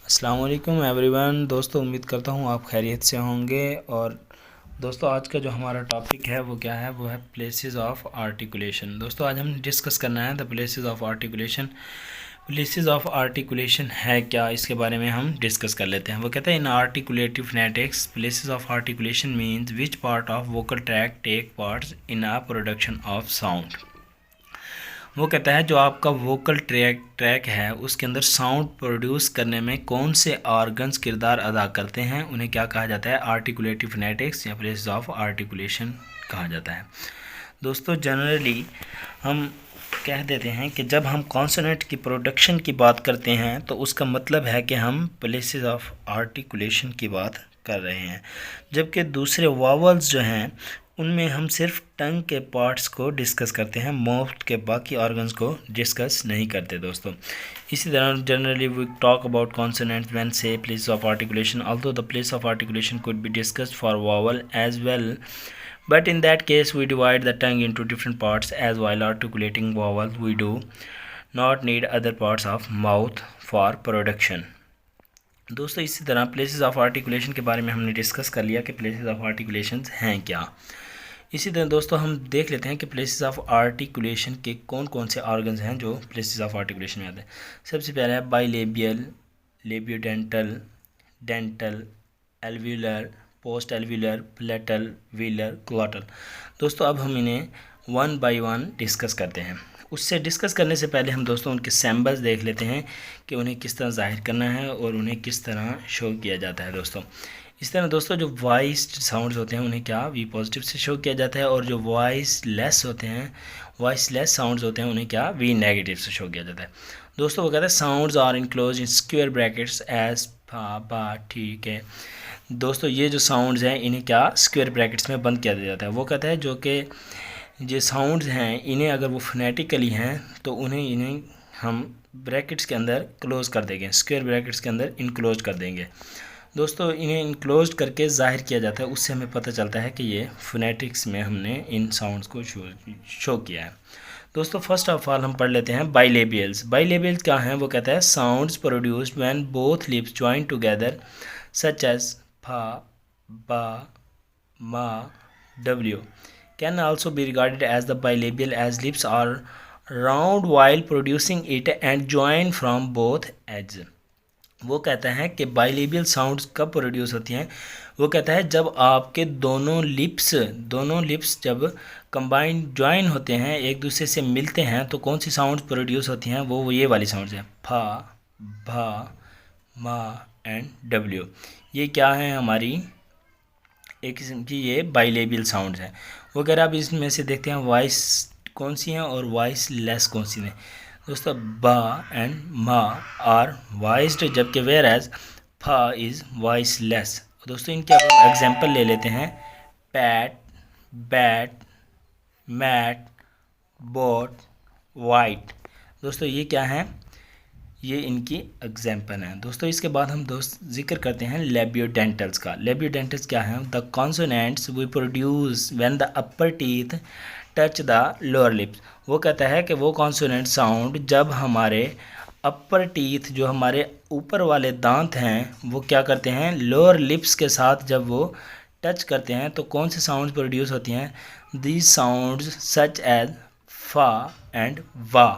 अस्सलाम वालेकुम एवरीवन। दोस्तों उम्मीद करता हूँ आप खैरियत से होंगे। और दोस्तों आज का जो हमारा टॉपिक है वो क्या है, वो है प्लेसेस ऑफ आर्टिकुलेशन। दोस्तों आज हम डिस्कस करना है the places of articulation. Places of articulation है क्या, इसके बारे में हम डिस्कस कर लेते हैं। वो कहते हैं in articulative phonetics places of articulation means which part of vocal tract take parts in a production of sound. वो कहता है जो आपका वोकल ट्रैक है उसके अंदर साउंड प्रोड्यूस करने में कौन से ऑर्गन्स किरदार अदा करते हैं, उन्हें क्या कहा जाता है, आर्टिकुलेटिव फोनेटिक्स या प्लेसेस ऑफ आर्टिकुलेशन कहा जाता है। दोस्तों जनरली हम कह देते हैं कि जब हम कॉन्सोनेंट की प्रोडक्शन की बात करते हैं तो उसका मतलब है कि हम प्लेसेस ऑफ आर्टिकुलेशन की बात कर रहे हैं, जबकि दूसरे वावल्स जो हैं उनमें हम सिर्फ टंग के पार्ट्स को डिस्कस करते हैं, माउथ के बाकी ऑर्गन्स को डिस्कस नहीं करते दोस्तों। इसी तरह generally we talk about consonants when say place of articulation, although the place of articulation could be discussed for vowel as well, but in that case we divide the tongue into different parts, as while articulating vowels we do not need other parts of mouth for production। दोस्तों इसी तरह places of articulation के बारे में हमने discuss कर लिया कि प्लेसेस ऑफ आर्टिकुलेशन हैं क्या। इसी तरह दोस्तों हम देख लेते हैं कि प्लेसेस ऑफ आर्टिकुलेशन के कौन कौन से ऑर्गन्स हैं जो प्लेसेस ऑफ आर्टिकुलेशन में आते हैं। सबसे पहला है bilabial, labiodental, dental, alveolar, post alveolar, palatal, velar, glottal. दोस्तों अब हम इन्हें वन बाय वन डिस्कस करते हैं। उससे डिस्कस करने से पहले हम दोस्तों उनके सैम्बल्स देख लेते हैं कि उन्हें किस तरह ज़ाहिर करना है और उन्हें किस तरह शो किया जाता है दोस्तों। इस तरह दोस्तों जो वॉइस साउंड्स होते हैं उन्हें क्या वी पॉजिटिव से शो किया जाता है, और जो वॉइस लेस होते हैं, वॉइस लेस साउंड्स होते हैं उन्हें क्या वी नेगेटिव से शो किया जाता है। दोस्तों वो कहते हैं sounds are enclose in square brackets as फा बा, ठीक है दोस्तों ये जो साउंड्स हैं इन्हें क्या स्क्वायर ब्रैकेट्स में बंद किया जाता है। वो कहता है जो कि ये साउंड्स हैं इन्हें अगर वो फोनेटिकली हैं तो इन्हें हम ब्रैकेट्स के अंदर क्लोज कर देंगे, स्क्वायर ब्रैकेट्स के अंदर इनक्लोज कर देंगे। दोस्तों इन्हें इनक्लोज करके ज़ाहिर किया जाता है, उससे हमें पता चलता है कि ये फोनेटिक्स में हमने इन साउंड्स को शो किया है। दोस्तों फर्स्ट ऑफ ऑल हम पढ़ लेते हैं बाइलेबियल्स। बाइलेबियल्स क्या हैं, वो कहता है sounds produced when both lips join together such as फा, बा, मा, W can also be regarded as the bilabial, as lips are round while producing it and join from both edges। वो कहता है कि बाइलेबियल साउंड्स कब produce होती हैं, वो कहता है जब आपके दोनों लिप्स जब कंबाइन ज्वाइन होते हैं, एक दूसरे से मिलते हैं, तो कौन सी साउंड्स प्रोड्यूस होती हैं, वो ये वाली साउंड्स हैं फा, भा, मा एंड डब्ल्यू। ये क्या है हमारी एक किस्म की ये बाइलेबियल साउंड्स हैं। वो कह रहा अब इसमें से देखते हैं वॉइस कौन सी हैं और वॉइस लेस कौन सी हैं। दोस्तों बा एंड मा आर वॉइस्ड, जबकि वेयर एज फा इज़ वॉइस लेस। दोस्तों इनके अब हम एग्जांपल ले लेते हैं, pat, bat, mat, boat, white. दोस्तों ये क्या है, ये इनकी एग्जाम्पल हैं। दोस्तों इसके बाद हम जिक्र करते हैं लेबियोडेंटल्स का। लेबियोडेंटल्स क्या है, the consonants we produce when the upper teeth touch the lower lips. वो कहता है कि वो कॉन्सोनेंट साउंड जब हमारे अपर टीथ जो हमारे ऊपर वाले दांत हैं वो क्या करते हैं, लोअर लिप्स के साथ जब वो टच करते हैं तो कौन से साउंड्स प्रोड्यूस होती हैं, दीज साउंड्स सच एज फा एंड वा।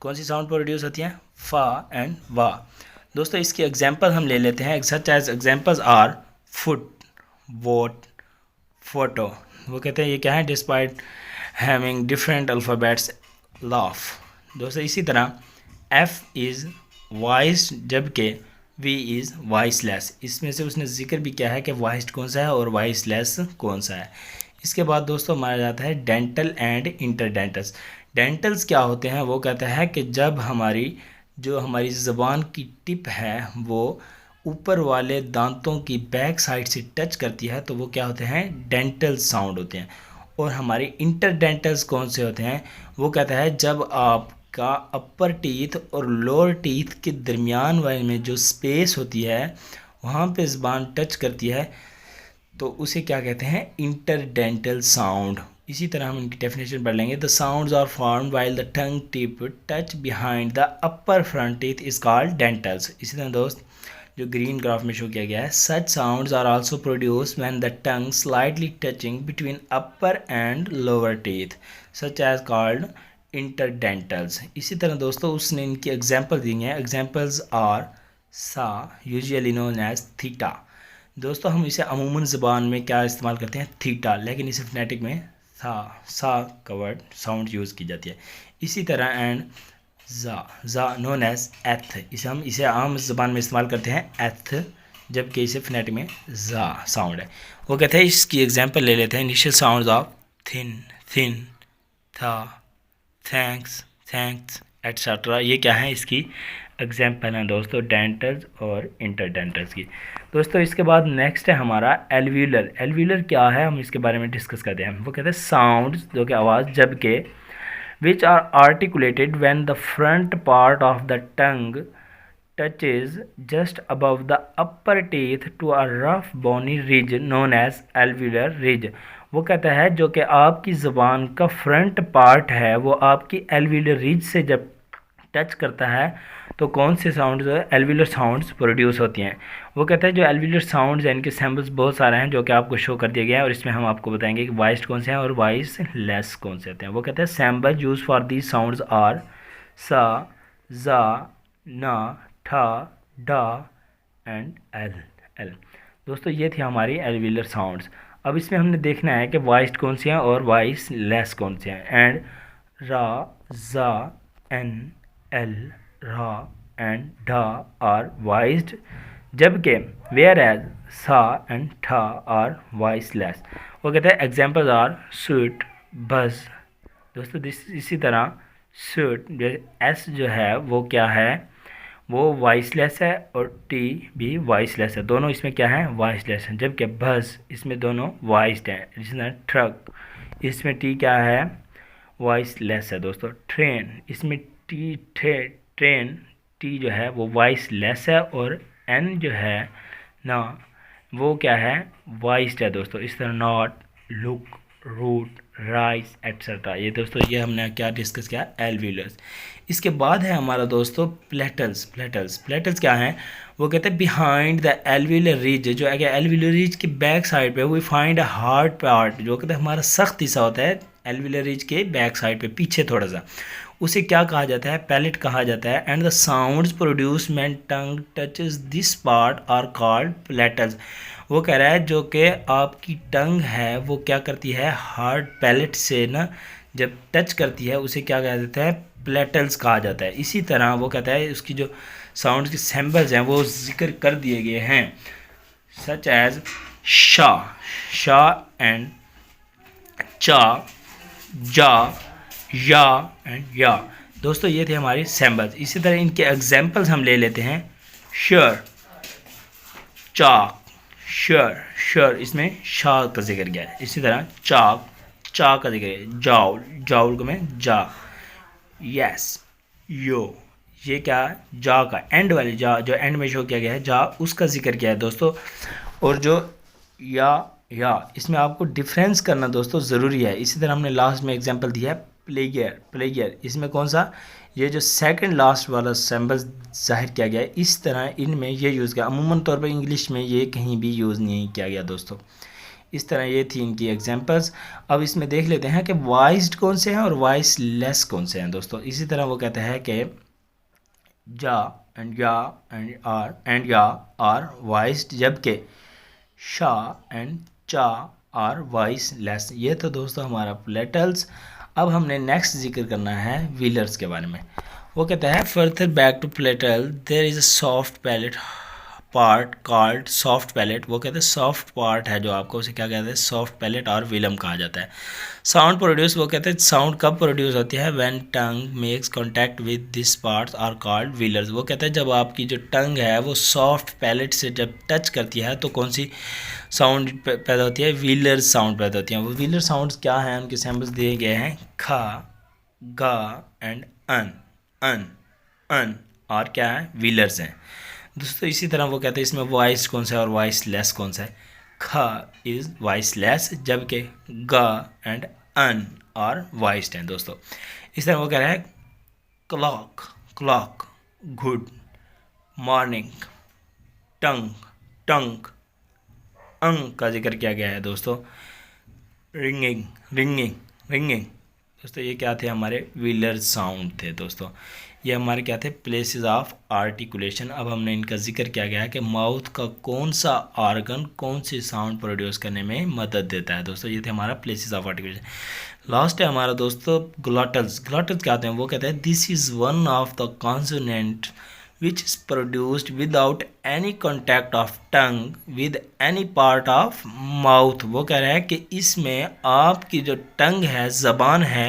कौन सी साउंड प्रोड्यूस होती हैं, फा एंड वा। दोस्तों इसकी एग्जांपल हम ले लेते हैं, such as examples are foot, vote, photo. वो कहते हैं ये क्या है, despite having different alphabets laugh. दोस्तों इसी तरह एफ इज़ वॉइस जबकि वी इज़ वॉइसलेस। इसमें से उसने जिक्र भी किया है कि वॉइस्ड कौन सा है और वॉइसलेस कौन सा है। इसके बाद दोस्तों हमारा जाता है डेंटल एंड इंटरडेंटल्स। डेंटल्स क्या होते हैं, वो कहता है कि जब हमारी ज़बान की टिप है वो ऊपर वाले दांतों की बैक साइड से टच करती है तो वो क्या होते हैं, डेंटल साउंड होते हैं। और हमारे इंटरडेंटल्स कौन से होते हैं, वो कहता है जब आपका अपर टीथ और लोअर टीथ के दरमियान वाले में जो स्पेस होती है वहाँ पे ज़बान टच करती है तो उसे क्या कहते हैं, इंटरडेंटल साउंड। इसी तरह हम इनकी डेफिनेशन पढ़ लेंगे। The sounds are formed while the tongue tip touch behind the upper front teeth is called dentals. इसी तरह दोस्त जो ग्रीन ग्राफ में शो किया गया है, such sounds are also produce when the tongue slightly touching between upper and lower teeth such as called interdentals. इसी तरह दोस्तों उसने इनकी एग्जाम्पल दी हैं। एग्जाम्पल्स आर सा यूजुअली नोन एज थीटा। दोस्तों हम इसे अमूमन ज़बान में क्या इस्तेमाल करते हैं, थीटा, लेकिन इसे फोनेटिक में सा का वर्ड साउंड यूज़ की जाती है। इसी तरह एंड जा नोन एज एथ, इसे आम ज़बान में इस्तेमाल करते हैं एथ, जबकि इसे फोनेटिक में जा साउंड है। वो कहते हैं इसकी एग्जांपल ले लेते हैं। Initial sounds of thin thin, था, थैंक्स थैंक्स एट्सेट्रा, ये क्या है, इसकी एग्जाम्पल हैं दोस्तों डेंटल्स और इंटरडेंटल्स की। दोस्तों इसके बाद नेक्स्ट है हमारा एल्व्यूलर। एल्व्यूलर क्या है, हम इसके बारे में डिस्कस करते हैं। वो कहते हैं साउंड्स जो कि आवाज़ जबकि which are articulated when the front part of the tongue touches just above the upper teeth to a rough bony ridge known as alveolar ridge। वो कहता है जो कि आपकी ज़बान का फ्रंट पार्ट है वो आपकी एल्विलर रिज से जब टच करता है तो कौन से साउंड्स, एल्विलर साउंड्स प्रोड्यूस होती हैं। वो कहता है जो एल्विलर साउंड्स हैं इनके सैम्पल्स बहुत सारे हैं जो कि आपको शो कर दिया गया है और इसमें हम आपको बताएंगे कि वॉइस्ड कौन से हैं और वॉइस लेस कौन से होते हैं। वो कहते हैं sample use for these sounds are सा, जा, ना, ठा, डा एंड एल। दोस्तों ये थी हमारी एल्विलर साउंड्स। अब इसमें हमने देखना है कि वॉइस्ड कौन सी हैं और वॉइस लेस कौन से हैं। एंड, रा, जा, एन, एल, रा एंड ढा आर वॉइस्ड, जबकि वेयर एज सा एंड ठा आर वॉइसलेस। वो कहते हैं एग्जाम्पल्स आर स्वीट, बज। दोस्तों इसी तरह स्वीट एस जो है वो क्या है, वो वॉइसलेस है और टी भी वॉइसलेस है, दोनों इसमें क्या है, वॉइसलेस है। जबकि बज इसमें दोनों वॉइस्ड हैं। जिस तरह ट्रक इसमें टी क्या है, वॉइसलेस है दोस्तों। ट्रेन इसमें टी ट्रेन टी जो है वो वॉइस लेस है और एन जो है ना वो क्या है, वॉइस्ड है दोस्तों। इस तरह not, look, root, rice etcetera. ये दोस्तों ये हमने क्या डिस्कस किया, एल्व्यूलर्स। इसके बाद है हमारा दोस्तों प्लेटल्स क्या हैं, वो कहते हैं बिहाइंड द एल्व्यूलर रिज, जो है एल्व्यूलर रिज की बैक साइड पे we find a hard part, जो कहते हैं हमारा सख्त हिस्सा होता है एल्व्यूलर रिज के बैक साइड पे पीछे थोड़ा सा, उसे क्या कहा जाता है, पैलेट कहा जाता है। And the sounds produce when tongue touches this part are called palatals. वो कह रहा है जो कि आपकी टंग है वो क्या करती है, हार्ड पैलेट से ना जब टच करती है उसे क्या कहा जाता है, प्लेटल्स कहा जाता है। इसी तरह वो कहता है उसकी जो साउंड के सैम्पल्स हैं वो जिक्र कर दिए गए हैं, सच एज शा एंड चा, जा, या एंड या। दोस्तों ये थे हमारे सैम्पल्स। इसी तरह इनके एग्जाम्पल्स हम ले लेते हैं। श्योर, चाक, श्योर इसमें शाह का जिक्र गया है। इसी तरह चाक, चा का जिक्र है। जाउल को में जा। यस, यो, ये क्या, जा का एंड वाली जा जो एंड में शो किया गया है जा उसका जिक्र किया है दोस्तों। और जो या इसमें आपको डिफरेंस करना दोस्तों ज़रूरी है। इसी तरह हमने लास्ट में एग्जांपल दिया है प्लेयर, इसमें कौन सा, ये जो सेकंड लास्ट वाला सैम्पल जाहिर किया गया है, इस तरह इनमें ये यूज़ किया। अमूमन तौर पर इंग्लिश में ये कहीं भी यूज़ नहीं किया गया दोस्तों। इस तरह ये थी इनकी एग्जांपल्स। अब इसमें देख लेते हैं कि वॉइस्ड कौन से हैं और वॉइस लेस कौन से हैं दोस्तों। इसी तरह वो कहता है कि जा एंड या आर वॉइस्ड, जबकि शा एंड चा आर वॉइस लेस। ये तो दोस्तों हमारा प्लेटल्स। अब हमने नेक्स्ट जिक्र करना है व्हीलर्स के बारे में। वो कहता है further back to palatal there is a soft palate part called soft palate. वो कहते हैं सॉफ्ट पार्ट है जो आपको उसे क्या कहते हैं, सॉफ्ट पैलेट और विलम कहा जाता है। साउंड प्रोड्यूस, वो कहते हैं साउंड कब प्रोड्यूस होती है, when tongue makes contact with this parts are called wheelers. वो कहते हैं जब आपकी जो टंग है वो सॉफ्ट पैलेट से जब टच करती है तो कौन सी साउंड पैदा होती है, व्हीलर साउंड पैदा होती है। वो व्हीलर साउंड्स क्या हैं, उनके सैम्पल्स दिए गए हैं। खा, गा एंड अन और क्या है, व्हीलर्स हैं दोस्तों। इसी तरह वो कहते हैं इसमें वॉइस कौन सा है और वॉइस लेस कौन सा है। खा इज़ वॉइस लेस, जबकि गा एंड अन और वॉइस्ड हैं दोस्तों। इस तरह वो कह रहा है क्लॉक, क्लॉक, गुड मॉर्निंग, टंग, टंग, अंग का जिक्र किया गया है दोस्तों, रिंगिंग, रिंगिंग, रिंगिंग। दोस्तों ये क्या थे, हमारे व्हीलर साउंड थे दोस्तों। ये हमारे क्या थे, प्लेसेस ऑफ आर्टिकुलेशन। अब हमने इनका जिक्र किया गया है कि माउथ का कौन सा ऑर्गन कौन सी साउंड प्रोड्यूस करने में मदद देता है दोस्तों। ये थे हमारा प्लेसेस ऑफ आर्टिकुलेशन। लास्ट है हमारा दोस्तों ग्लॉटल्स। ग्लॉटल्स क्या होते हैं, वो कहते हैं this is one of the consonant which is produced without any contact of tongue with any part of mouth। वो कह रहा है कि इसमें आपकी जो टंग है, ज़बान है,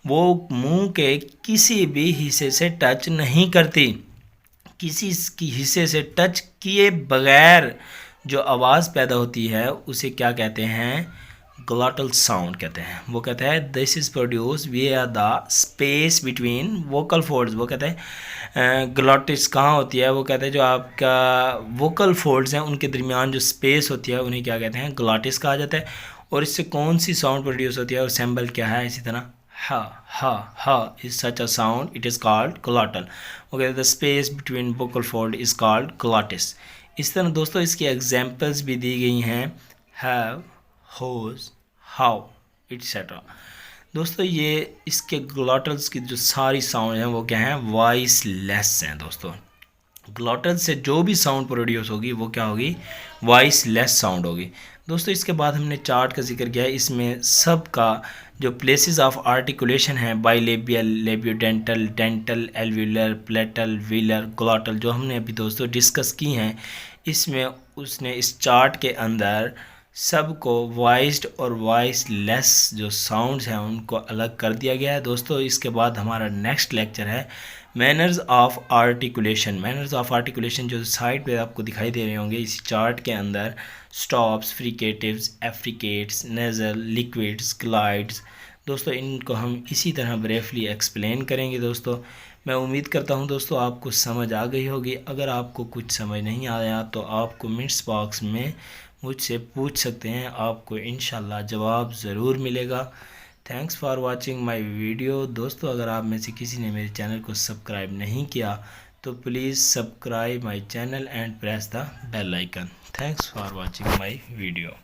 वो मुंह के किसी भी हिस्से से टच नहीं करती। किसी की हिस्से से टच किए बगैर जो आवाज़ पैदा होती है उसे क्या कहते हैं, ग्लॉटल साउंड कहते हैं। वो कहते हैं दिस इज़ प्रोड्यूस विया the space between vocal folds. वो कहते हैं ग्लॉटिस कहाँ होती है, वो कहते हैं जो आपका वोकल फोल्ड्स हैं उनके दरमियान जो स्पेस होती है उन्हें क्या कहते हैं, ग्लॉटिस कहा जाता है। और इससे कौन सी साउंड प्रोड्यूस होती है और सिंबल क्या है, इसी तरह ha ha ha is such a sound it is called glottal. वो कहते हैं the space between vocal fold is called glottis. इस तरह दोस्तों इसकी एग्जांपल्स भी दी गई हैं, हैव, होज, हाउ, एटसेट्रा। दोस्तों ये इसके ग्लॉटल्स की जो सारी साउंड हैं वो क्या हैं, वॉइस लेस हैं दोस्तों। ग्लॉटल से जो भी साउंड प्रोड्यूस होगी वो क्या होगी, वॉइस लेस साउंड होगी दोस्तों। इसके बाद हमने चार्ट का जिक्र किया है, इसमें सब का जो प्लेसेस ऑफ आर्टिकुलेशन है, bilabial, labiodental, dental, alveolar, palatal, velar, ग्लॉटल, जो हमने अभी दोस्तों डिस्कस की हैं, इसमें उसने इस चार्ट के अंदर सबको वॉइस्ड और वॉइस लेस जो साउंड्स हैं उनको अलग कर दिया गया है दोस्तों। इसके बाद हमारा नेक्स्ट लेक्चर है manners of articulation. Manners of articulation जो साइड पे आपको दिखाई दे रहे होंगे इस चार्ट के अंदर, stops, fricatives, affricates, nasal, liquids, glides. दोस्तों इनको हम इसी तरह ब्रीफली एक्सप्लेन करेंगे दोस्तों। मैं उम्मीद करता हूं दोस्तों आपको समझ आ गई होगी। अगर आपको कुछ समझ नहीं आया तो आप कमेंट्स बॉक्स में मुझसे पूछ सकते हैं, आपको इंशाल्लाह जवाब ज़रूर मिलेगा। Thanks for watching my video दोस्तों। अगर आप में से किसी ने मेरे चैनल को सब्सक्राइब नहीं किया तो please subscribe my channel and press the bell icon. Thanks for watching my video.